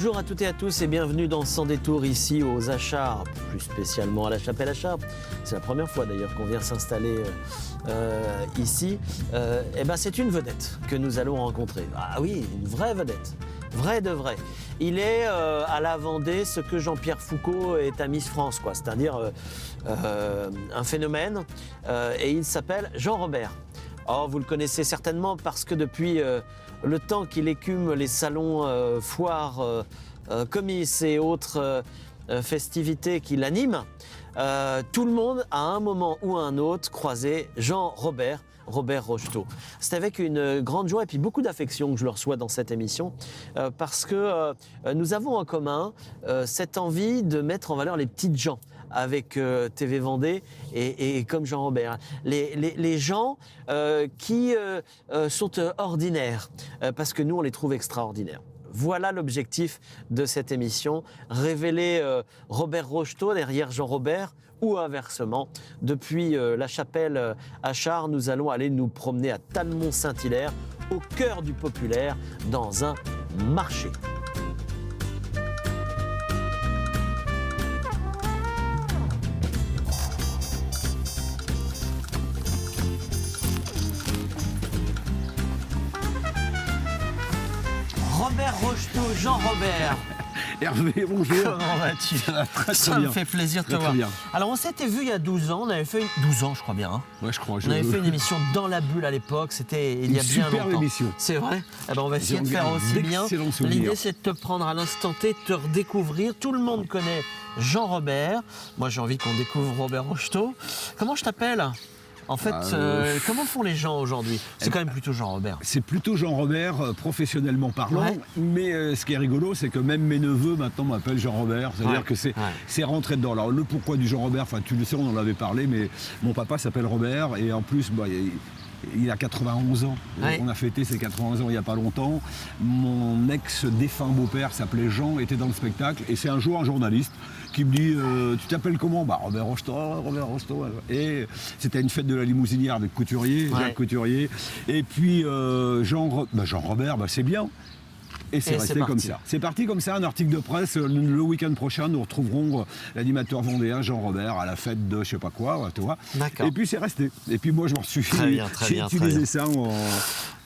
Bonjour à toutes et à tous et bienvenue dans Sans Détour ici aux Acharps, plus spécialement à la Chapelle Acharps. C'est la première fois d'ailleurs qu'on vient s'installer ici. C'est une vedette que nous allons rencontrer. Ah oui, une vraie vedette, vraie de vraie. Il est à la Vendée ce que Jean-Pierre Foucault est à Miss France, quoi. C'est-à-dire un phénomène et il s'appelle Jean Robert. Or, vous le connaissez certainement parce que depuis le temps qu'il écume les salons, foires, comices et autres festivités qu'il anime, tout le monde, à un moment ou à un autre, croisé Jean Robert, Robert Rocheteau. C'est avec une grande joie et puis beaucoup d'affection que je le reçois dans cette émission parce que nous avons en commun cette envie de mettre en valeur les petites gens avec TV Vendée et comme Jean Robert. Les gens qui sont ordinaires parce que nous, on les trouve extraordinaires. Voilà l'objectif de cette émission, révéler Robert Rocheteau derrière Jean Robert ou inversement. Depuis la Chapelle Acharps, nous allons aller nous promener à Talmont-Saint-Hilaire, au cœur du populaire, dans un marché. Robert Rocheteau, Jean Robert. Hervé, bonjour. Comment vas-tu ? Ça bien. me fait plaisir de te voir. Bien. Alors, on s'était vu il y a 12 ans. On avait fait 12 ans, je crois bien. Hein. Ouais, je crois. On avait fait une émission dans la bulle à l'époque. C'était il y a bien longtemps. Superbe émission. C'est vrai. Eh ben, on va essayer de faire aussi bien. L'idée, c'est de te prendre à l'instant T, de te redécouvrir. Tout le monde connaît Jean Robert. Moi, j'ai envie qu'on découvre Robert Rocheteau. Comment je t'appelle ? En fait, comment font les gens aujourd'hui ? C'est quand même plutôt Jean Robert. C'est plutôt Jean Robert, professionnellement parlant. Ouais. Mais ce qui est rigolo, c'est que même mes neveux maintenant m'appellent Jean Robert. C'est-à-dire que c'est rentré dedans. Alors le pourquoi du Jean Robert, enfin tu le sais, on en avait parlé, mais mon papa s'appelle Robert et en plus, il a 91 ans. Ouais. On a fêté ses 91 ans il n'y a pas longtemps. Mon ex-défunt beau-père s'appelait Jean, était dans le spectacle. Et c'est un jour un journaliste qui me dit « Tu t'appelles comment ?» Robert Rocheteau, Robert Rocheteau. Et c'était une fête de la Limousinière avec Couturier, Jacques Couturier. Et puis Jean Robert, c'est bien. Et c'est resté comme ça. C'est parti comme ça, un article de presse. Le week-end prochain, nous retrouverons l'animateur vendéen Jean Robert à la fête de je sais pas quoi, tu vois. D'accord. Et puis c'est resté. Et puis moi, je m'en suis j'ai utilisé ça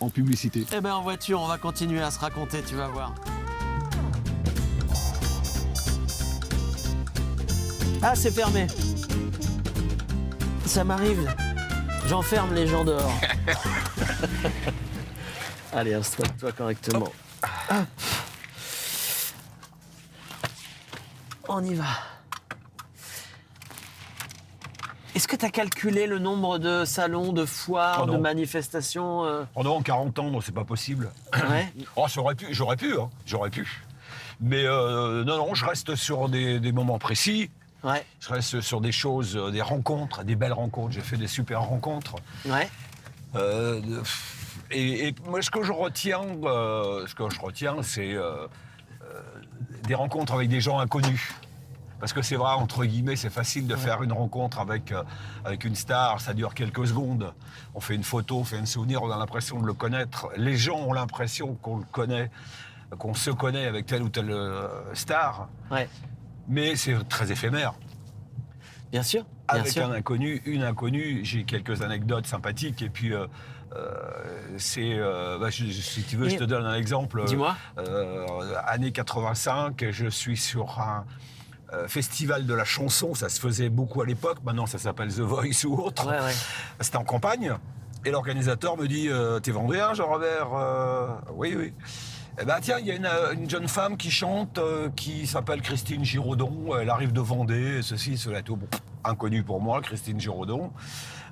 en publicité. Eh bien, en voiture, on va continuer à se raconter, tu vas voir. Ah, c'est fermé. Ça m'arrive. J'enferme les gens dehors. Allez, installe-toi correctement. Hop. On y va. Est-ce que tu as calculé le nombre de salons, de foires, de manifestations Oh non, 40 ans, non, c'est pas possible. Ouais. Oh, j'aurais pu. Mais non, je reste sur des moments précis. Ouais. Je reste sur des choses, des rencontres, des belles rencontres. J'ai fait des super rencontres. Ouais. Et moi, ce que je retiens, c'est des rencontres avec des gens inconnus. Parce que c'est vrai, entre guillemets, c'est facile de faire une rencontre avec une star, ça dure quelques secondes. On fait une photo, on fait un souvenir, on a l'impression de le connaître. Les gens ont l'impression qu'on le connaît, qu'on se connaît avec telle ou telle star. Ouais. Mais c'est très éphémère. Bien sûr. Avec un inconnu, une inconnue, j'ai quelques anecdotes sympathiques et puis si tu veux, je te donne un exemple. Dis-moi. Année 85, je suis sur un festival de la chanson, ça se faisait beaucoup à l'époque, maintenant ça s'appelle The Voice ou autre. Ouais. C'était en campagne et l'organisateur me dit « T'es vendéen, Jean-Robert ?»« Oui. » Eh ben tiens, il y a une jeune femme qui chante, qui s'appelle Christine Giraudon, elle arrive de Vendée, ceci, cela, tout. Bon, inconnu pour moi, Christine Giraudon.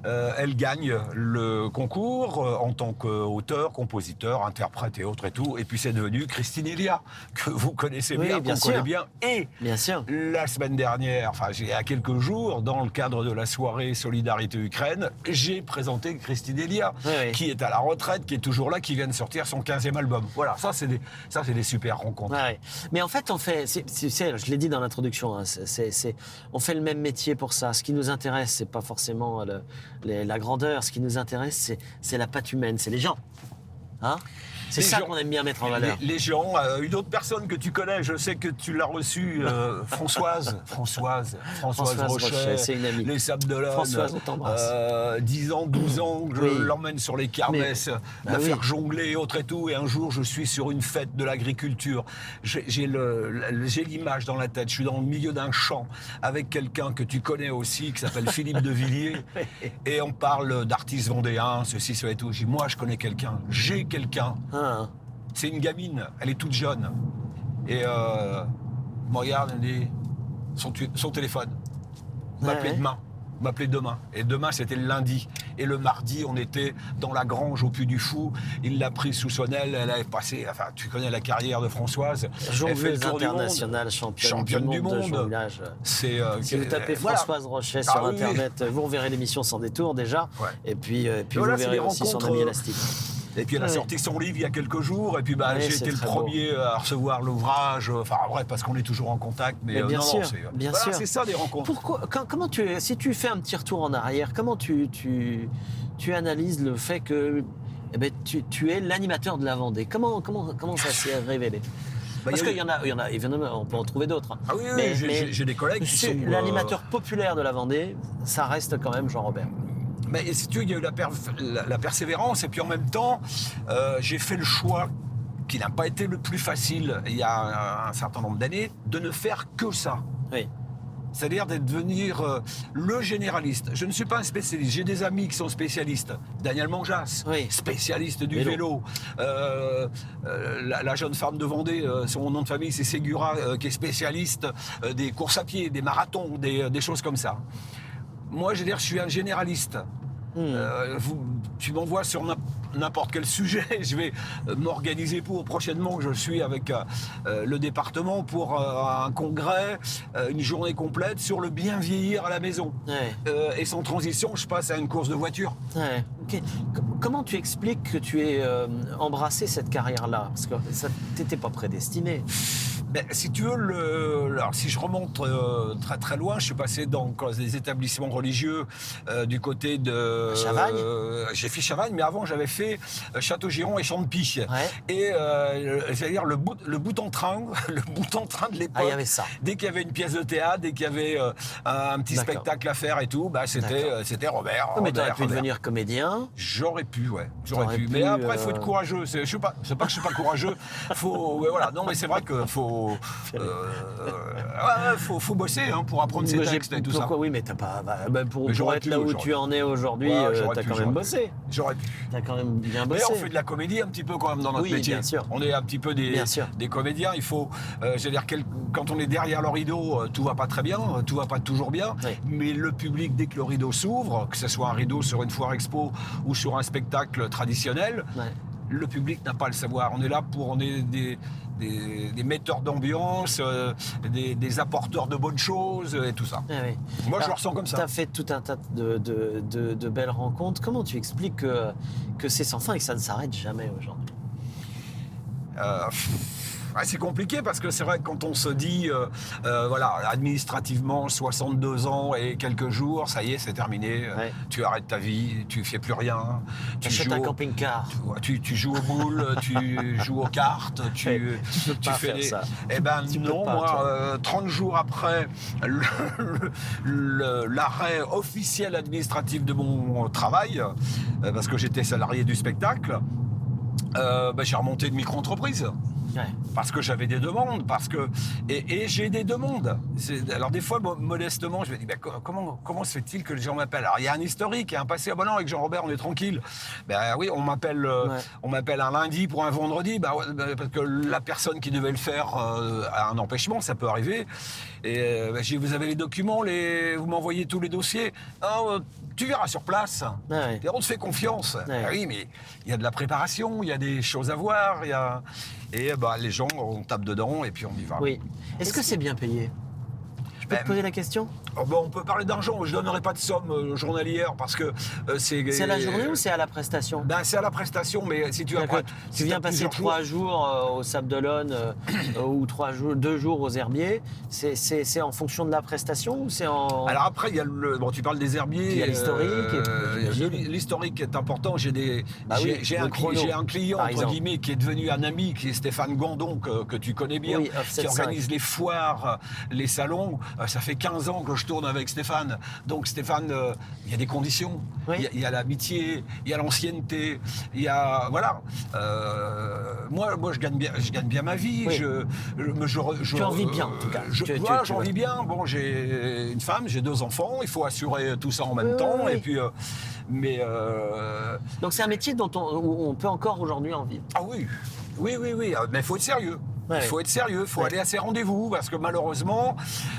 Elle gagne le concours en tant qu'auteur, compositeur, interprète et autres et tout. Et puis c'est devenu Christine Elia, que vous connaissez bien, qu'on connaît bien. Et bien sûr. La semaine dernière, il y a quelques jours, dans le cadre de la soirée Solidarité Ukraine, j'ai présenté Christine Elia, qui est à la retraite, qui est toujours là, qui vient de sortir son 15e album. Voilà, ça c'est des super rencontres. Ouais. Mais en fait, je l'ai dit dans l'introduction, hein, on fait le même métier pour ça. Ce qui nous intéresse, c'est pas forcément la grandeur. Ce qui nous intéresse, c'est la patte humaine, c'est les gens. Hein? C'est ça qu'on aime bien mettre en valeur. Les gens, une autre personne que tu connais, je sais que tu l'as reçue, Françoise Rochet, c'est une amie. Les Sables d'Olonne. Françoise, on t'embrasse. 10 ans, 12 ans, je l'emmène sur les kermesses, la faire jongler et autres et tout. Et un jour, je suis sur une fête de l'agriculture. J'ai l'image dans la tête. Je suis dans le milieu d'un champ avec quelqu'un que tu connais aussi, qui s'appelle Philippe de Villiers. Et on parle d'artistes vendéens, ceci, cela et tout. Je dis, moi, je connais quelqu'un. J'ai quelqu'un. C'est une gamine, elle est toute jeune. Et elle me regarde, elle me dit son téléphone. M'appeler demain. Et demain, c'était le lundi. Et le mardi, on était dans la grange au Puy du Fou. Il l'a prise sous son aile. Elle avait passé, enfin, tu connais la carrière de Françoise. Jongleuse internationale, championne du monde. De jonglage. Si vous tapez Françoise Rochet sur Internet, vous reverrez l'émission Sans détour déjà. Ouais. Et puis vous verrez aussi son ami élastique. Et puis elle a sorti son livre il y a quelques jours, et puis j'ai été le premier à recevoir l'ouvrage, enfin bref, parce qu'on est toujours en contact, mais bien sûr, c'est ça des rencontres. Comment si tu fais un petit retour en arrière, comment tu analyses le fait que tu es l'animateur de la Vendée? Comment ça s'est révélé? Parce qu'il y en a, évidemment, on peut en trouver d'autres. Ah oui, j'ai des collègues qui sont... L'animateur populaire de la Vendée, ça reste quand même Jean-Robert. Mais si tu veux, il y a eu la persévérance, et puis en même temps, j'ai fait le choix qui n'a pas été le plus facile il y a un certain nombre d'années, de ne faire que ça. Oui. C'est-à-dire de devenir le généraliste. Je ne suis pas un spécialiste. J'ai des amis qui sont spécialistes. Daniel Manjas, spécialiste du vélo. La jeune femme de Vendée, son nom de famille, c'est Ségura, qui est spécialiste des courses à pied, des marathons, des choses comme ça. Moi, je veux dire, je suis un généraliste. Tu m'envoies sur n'importe quel sujet, je vais m'organiser pour. Prochainement, je suis avec le département pour un congrès, une journée complète sur le bien vieillir à la maison. Et sans transition, je passe à une course de voiture. Okay. Comment tu expliques que tu aies embrassé cette carrière-là? Parce que ça t'était pas prédestiné. Si tu veux, alors si je remonte très très loin, je suis passé dans des établissements religieux du côté de Chavagne. J'ai fait Chavagne, mais avant j'avais fait Château-Giron et Champy. Et c'est-à-dire le bout en train de l'époque. Il y avait ça. Dès qu'il y avait une pièce de théâtre, dès qu'il y avait un petit spectacle à faire et tout, c'était Robert. Mais tu aurais pu devenir comédien. J'aurais pu. Mais après, il faut être courageux. C'est pas que je suis pas courageux. Voilà. Non, mais c'est vrai que faut bosser pour apprendre ses textes et tout ça. Oui, mais t'as pas. Pour être là où tu en es aujourd'hui, t'as quand même bossé. J'aurais pu. T'as quand même bien bossé. Mais on fait de la comédie un petit peu quand même dans notre métier. Bien sûr. On est un petit peu des comédiens. Il faut, c'est-à-dire quand on est derrière le rideau, tout va pas très bien, tout va pas toujours bien. Mais le public, dès que le rideau s'ouvre, que ce soit un rideau sur une foire expo ou sur un spectacle traditionnel, le public n'a pas à le savoir. On est là on est des metteurs d'ambiance, des apporteurs de bonnes choses et tout ça. Moi, je le ressens comme ça. Tu as fait tout un tas de belles rencontres. Comment tu expliques que c'est sans fin et que ça ne s'arrête jamais aujourd'hui? C'est compliqué parce que c'est vrai que quand on se dit, administrativement, 62 ans et quelques jours, ça y est, c'est terminé. Tu arrêtes ta vie, tu fais plus rien. Tu achètes un camping-car. Tu joues aux boules, tu joues aux cartes, tu fais ça. Non, moi, 30 jours après l'arrêt officiel administratif de mon travail, parce que j'étais salarié du spectacle, j'ai remonté une micro-entreprise. Parce que j'avais des demandes, et j'ai des demandes. Alors des fois, modestement, je me dis, comment se fait-il que les gens m'appellent? Alors il y a un historique, il y a un passé. Non, avec Jean-Robert, on est tranquille. Oui, on m'appelle un lundi pour un vendredi, parce que la personne qui devait le faire a un empêchement, ça peut arriver. Et j'ai dit, vous avez les documents, vous m'envoyez tous les dossiers. Tu verras sur place. Et on te fait confiance. Oui, mais il y a de la préparation, il y a des choses à voir, Et les gens, on tape dedans et puis on y va. Oui. Est-ce que c'est bien payé? Je peux te poser la question? Bon, on peut parler d'argent, je ne donnerai pas de somme journalière parce que c'est... C'est à la journée ou c'est à la prestation? C'est à la prestation, mais si tu as... Tu viens passer 3 jours au Sable d'Olonne ou 2 jours aux Herbiers, c'est en fonction de la prestation ou c'est en... Alors après, il y a tu parles des Herbiers... Il y a l'historique. L'historique est important, j'ai un client, entre guillemets, qui est devenu un ami, qui est Stéphane Gandon, que tu connais bien, qui organise les foires, les salons. Ça fait 15 ans que je tourne avec Stéphane. Donc Stéphane, il y a des conditions. Il y a l'amitié, il y a l'ancienneté, il y a... Voilà. Moi, je gagne bien ma vie. Oui. Tu en vis bien, en tout cas. J'en vis bien. Bon, j'ai une femme, j'ai 2 enfants. Il faut assurer tout ça en même temps. Oui. Et puis... Donc c'est un métier où on peut encore aujourd'hui en vivre. Ah oui. Oui. Mais il faut être sérieux. Il faut être sérieux, il faut aller à ses rendez-vous, parce que malheureusement...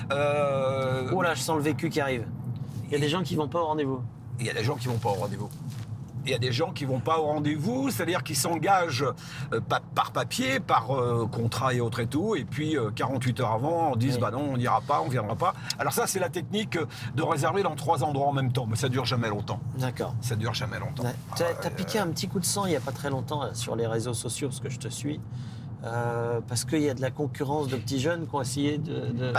Oh là, je sens le vécu qui arrive. Il y a des gens qui ne vont pas au rendez-vous. Il y a des gens qui ne vont pas au rendez-vous. Il y a des gens qui ne vont pas au rendez-vous, c'est-à-dire qu'ils s'engagent par papier, par contrat et autres et tout, et puis 48 heures avant, on dit non, on n'ira pas, on ne viendra pas. Alors ça, c'est la technique de réserver dans 3 endroits en même temps, mais ça ne dure jamais longtemps. D'accord. Ça ne dure jamais longtemps. Ouais. Tu as piqué un petit coup de sang il n'y a pas très longtemps sur les réseaux sociaux, parce que je te suis. Parce qu'il y a de la concurrence de petits jeunes qui ont essayé de...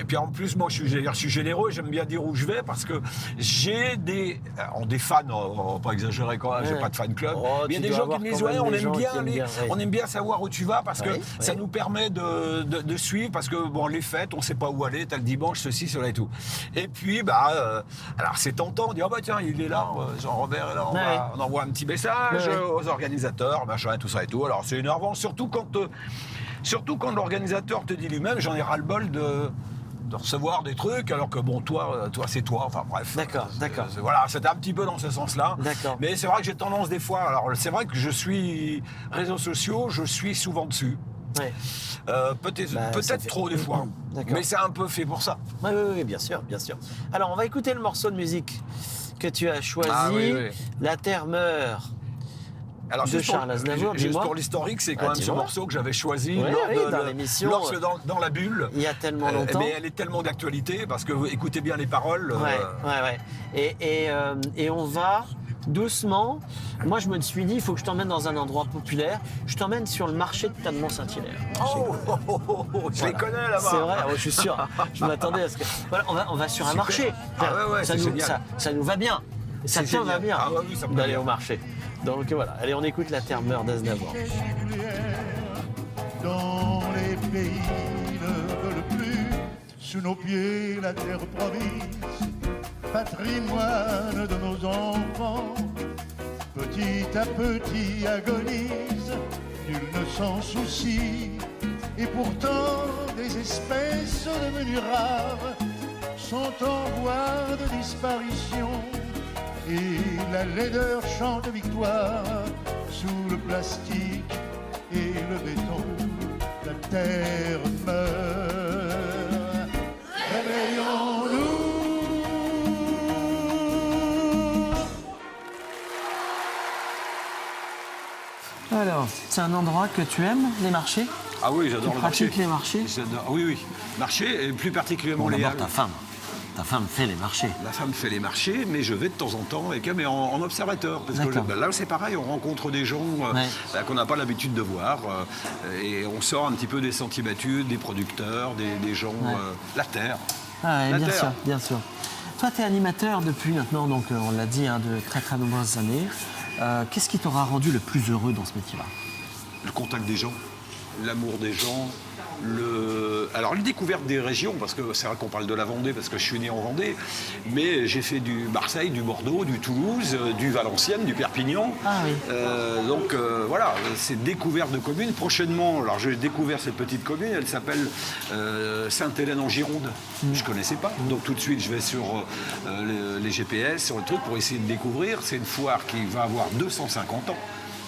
Puis en plus, moi, je suis généreux, j'aime bien dire où je vais, parce que j'ai des fans, on va pas exagérer quand même, j'ai pas de fan club, mais il y a des gens qui me disent, on aime bien savoir où tu vas, parce que ça nous permet de suivre, parce que les fêtes, on sait pas où aller, t'as le dimanche, ceci, cela et tout. Et puis, alors c'est tentant, on dit, tiens, il est là, Jean-Robert est là, on envoie un petit message aux organisateurs, machin, tout ça et tout. Alors, c'est énervant, surtout quand l'organisateur te dit lui-même, j'en ai ras-le-bol de recevoir des trucs, alors que toi c'est toi, enfin bref. D'accord. Voilà, c'était un petit peu dans ce sens-là. D'accord. Mais c'est vrai que j'ai tendance des fois, alors c'est vrai que je suis réseaux sociaux, je suis souvent dessus. Ouais. Peut-être trop des fois, mais c'est un peu fait pour ça. Oui, bien sûr. Alors, on va écouter le morceau de musique que tu as choisi, La Terre meurt. Alors, de Charles Aznavour, juste pour l'historique, c'est quand même ce morceau que j'avais choisi dans l'émission. Dans la bulle. Il y a tellement longtemps. Mais elle est tellement d'actualité, parce que vous écoutez bien les paroles. Et on va doucement. Moi, je me suis dit, il faut que je t'emmène dans un endroit populaire. Je t'emmène sur le marché de Talmont-Saint-Hilaire. Je les connais là-bas. C'est vrai, je suis sûr. Je m'attendais à ce que... Voilà, on va sur un marché. Ça nous va bien. Ça te va bien d'aller au marché. Donc voilà, allez, on écoute La Terre meurt d'Aznavour. Dans les pays ne veulent plus sous nos pieds la terre promise, patrimoine de nos enfants, petit à petit agonise, nul ne s'en soucie, et pourtant des espèces devenues rares sont en voie de disparition. Et la laideur chante victoire sous le plastique et le béton. La terre meurt. Réveillons-nous. Alors, c'est un endroit que tu aimes, les marchés? Ah oui, j'adore le marché. Tu pratiques les marchés? Oui. Marché, et plus particulièrement les halles. Ta femme fait les marchés. La femme fait les marchés, mais je vais de temps en temps avec elle, mais en observateur. Parce que là, c'est pareil, on rencontre des gens qu'on n'a pas l'habitude de voir. Et on sort un petit peu des sentiers battus, des producteurs, des gens... la terre. Bien sûr. Toi, tu es animateur depuis maintenant, donc on l'a dit, de très très nombreuses années. Qu'est-ce qui t'aura rendu le plus heureux dans ce métier-là? Le contact des gens, l'amour des gens. Alors, la découverte des régions, parce que c'est vrai qu'on parle de la Vendée, parce que je suis né en Vendée, mais j'ai fait du Marseille, du Bordeaux, du Toulouse, du Valenciennes, du Perpignan. Donc, voilà, c'est découverte de communes. Prochainement, alors j'ai découvert cette petite commune, elle s'appelle Sainte-Hélène en Gironde. Je ne connaissais pas. Donc, tout de suite, je vais sur les GPS, sur le truc, pour essayer de découvrir. C'est une foire qui va avoir 250 ans.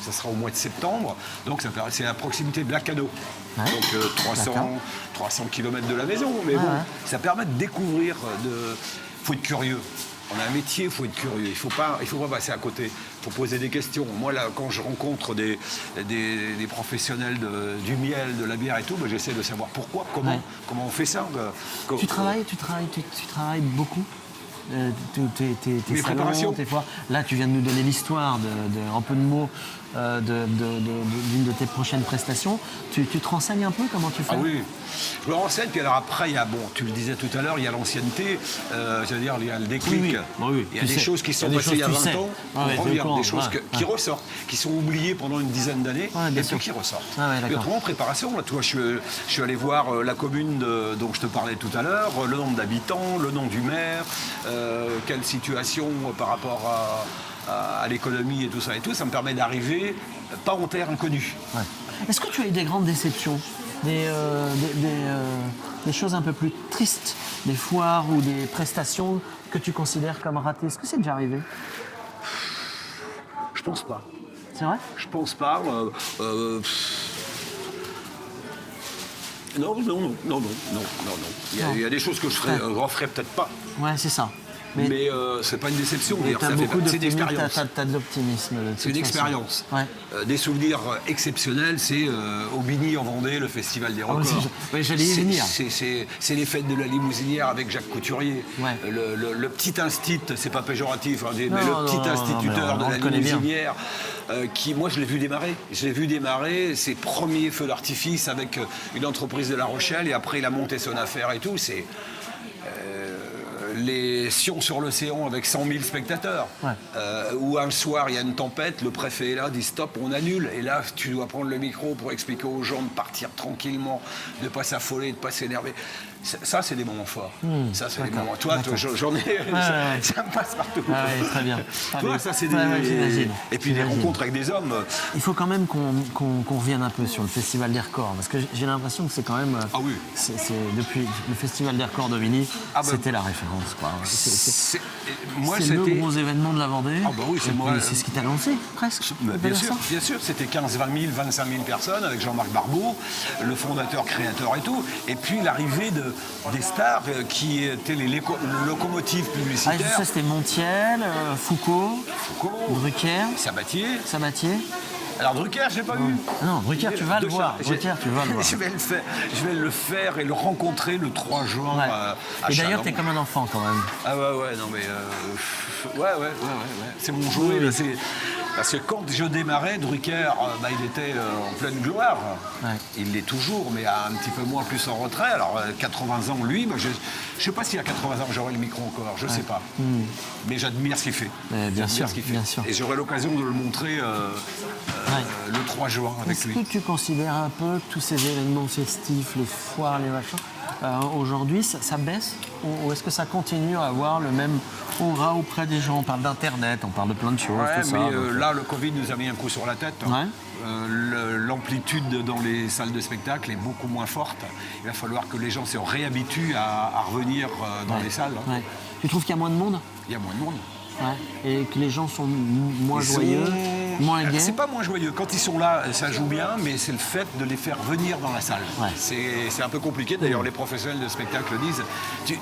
Ça sera au mois de septembre, donc c'est à proximité de Lacanau. Donc 300 km de la maison, mais ça permet de découvrir. Faut être curieux. On a un métier, il faut être curieux. Il faut pas passer à côté. Il faut poser des questions. Moi, là, quand je rencontre des professionnels du miel, de la bière et tout, ben, j'essaie de savoir pourquoi, comment on fait ça. Tu travailles beaucoup tes salons, tes foires. Là, tu viens de nous donner l'histoire en peu de mots d'une de tes prochaines prestations. Tu te renseignes un peu comment tu fais? Ah oui, je me renseigne. Puis alors après, tu le disais tout à l'heure, il y a l'ancienneté, c'est-à-dire il y a le déclic. Oui. Il y a des choses qui sont passées il y a 20 ans, on revient, des choses qui ressortent, qui sont oubliées pendant une dizaine d'années, et puis qui ressortent. Et autrement, en préparation, là, toi, je suis allé voir la commune dont je te parlais tout à l'heure, le nombre d'habitants, le nom du maire, quelle situation par rapport à l'économie et tout ça, ça me permet d'arriver pas en terre inconnue. Ouais. Est-ce que tu as eu des grandes déceptions, des choses un peu plus tristes, des foires ou des prestations que tu considères comme ratées? Est-ce que c'est déjà arrivé? Je pense pas. C'est vrai? Je pense pas. Non. Il y a des choses que je referais peut-être pas. Ouais, c'est ça. Mais c'est pas une déception, c'est une expérience. T'as de l'optimisme. C'est une expérience. Ouais. Des souvenirs exceptionnels, c'est Aubigny en Vendée, le Festival des records. J'allais y venir. C'est les fêtes de la Limousinière avec Jacques Couturier. Ouais. Le petit instit, c'est pas péjoratif, mais le petit instituteur de la Limousinière, qui, moi, je l'ai vu démarrer. Ses premiers feux d'artifice avec une entreprise de La Rochelle, et après, il a monté son affaire et tout. C'est les Sion sur l'océan avec 100 000 spectateurs, où un soir il y a une tempête, le préfet est là, dit stop, on annule, et là tu dois prendre le micro pour expliquer aux gens de partir tranquillement, de ne pas s'affoler, de ne pas s'énerver. Ça, c'est des moments forts. Ça, c'est des moments. Toi, j'en ai. Ça me passe partout. Très bien. Toi, ça, c'est des. Et puis des rencontres avec des hommes. Il faut quand même qu'on revienne un peu sur le Festival des records, parce que j'ai l'impression que c'est quand même. Ah oui. Depuis le Festival des records de Vigny, c'était la référence, quoi. C'est le gros événement de la Vendée. Ah bah oui, c'est ce qui t'a lancé, presque. Bien sûr. C'était 15, 20 000, 25 000 personnes avec Jean-Marc Barbeau, le fondateur, créateur et tout. Et puis l'arrivée des stars qui étaient les locomotives publicitaires. Ça, c'était Montiel, Foucault, Drucker, Sabatier. Alors Drucker, je l'ai pas vu. Non, Drucker, tu vas le voir. Je vais le faire et le rencontrer le 3 juin à Et Chalon. d'ailleurs, t'es comme un enfant quand même. Ah ouais, non mais... C'est mon jouet. Parce que quand je démarrais, Drucker, il était en pleine gloire. Ouais. Il l'est toujours, mais un petit peu moins, plus en retrait. Alors, 80 ans, lui, je ne sais pas s'il a 80 ans, j'aurai le micro encore, je ne sais pas. Mais j'admire ce qu'il fait. Bien sûr. Et j'aurai l'occasion de le montrer le 3 juin avec lui. Est-ce que tu considères un peu tous ces événements festifs, les foires, les machins, aujourd'hui, ça baisse? Ou est-ce que ça continue à avoir le même aura auprès des gens? On parle d'Internet, on parle de plein de choses. Là, le Covid nous a mis un coup sur la tête. L'amplitude dans les salles de spectacle est beaucoup moins forte. Il va falloir que les gens se réhabituent à revenir dans les salles. Tu trouves qu'il y a moins de monde? Il y a moins de monde. Et que les gens sont moins joyeux, moins gais. C'est pas moins joyeux. Quand ils sont là, ça joue bien, mais c'est le fait de les faire venir dans la salle. C'est un peu compliqué. D'ailleurs, les professionnels de spectacle disent.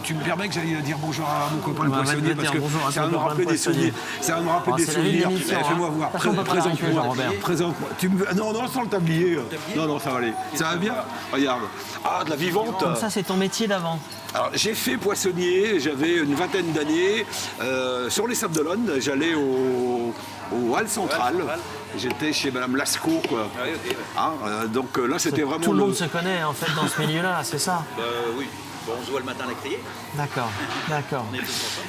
Tu me permets que j'aille dire bonjour à mon copain le poissonnier, parce que ça va me rappeler des souvenirs. Ça va me rappeler des souvenirs. Fais-moi voir. Présente-moi. Non, sans le tablier. Non, ça va aller. Ça va bien? Regarde. Ah, de la vivante. Comme ça, c'est ton métier d'avant. Alors, j'ai fait poissonnier, j'avais une vingtaine d'années. Sur les Sables d'Olonne, j'allais au Hall Central. J'étais chez Madame Lascaux, quoi. Donc là, c'était vraiment... Tout le monde se connaît, en fait, dans ce milieu-là, c'est ça? Oui. Bon, on se voit le matin à la criée. D'accord.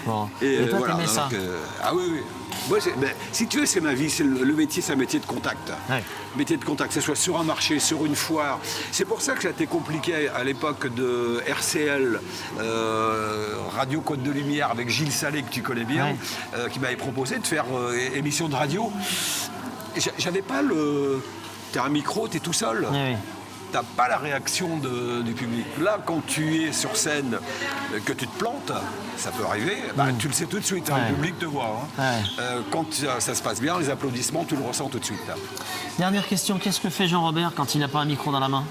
Bon. Et toi, voilà, t'aimais ça? Oui. Moi, si tu veux, c'est ma vie. Le métier, c'est un métier de contact. Métier de contact, que ce soit sur un marché, sur une foire. C'est pour ça que ça a été compliqué à l'époque de RCL, Radio Côte de Lumière, avec Gilles Salé, que tu connais bien, qui m'avait proposé de faire émission de radio. J'avais pas le... T'as un micro, t'es tout seul. T'as pas la réaction du public. Là, quand tu es sur scène, que tu te plantes, ça peut arriver, tu le sais tout de suite, le public te voit. Quand ça se passe bien, les applaudissements, tu le ressens tout de suite. Dernière question, qu'est-ce que fait Jean-Robert quand il n'a pas un micro dans la main?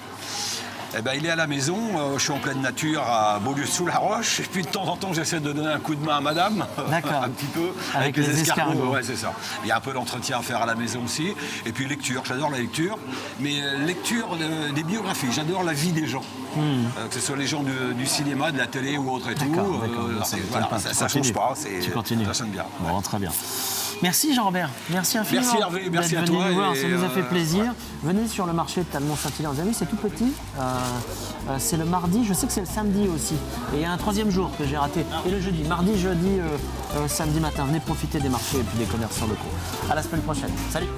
Eh ben, il est à la maison, je suis en pleine nature à Beaulieu-sous-la-Roche, et puis de temps en temps j'essaie de donner un coup de main à madame, un petit peu, avec les escargots. Ouais, c'est ça. Il y a un peu d'entretien à faire à la maison aussi, et puis lecture, j'adore la lecture, mais lecture des biographies, j'adore la vie des gens, que ce soit les gens du cinéma, de la télé ou autre et tout, ça ne change pas, ça sonne bien. Bon, très bien. Merci Jean-Robert, merci infiniment. Merci Hervé, merci à toi. Nous voir, ça nous a fait plaisir. Venez sur le marché de Talmont-Saint-Hilaire. Vous avez vu, c'est tout petit. C'est le mardi, je sais que c'est le samedi aussi. Et il y a un troisième jour que j'ai raté. Et le jeudi, mardi, jeudi, samedi matin. Venez profiter des marchés et puis des commerçants locaux. À la semaine prochaine. Salut.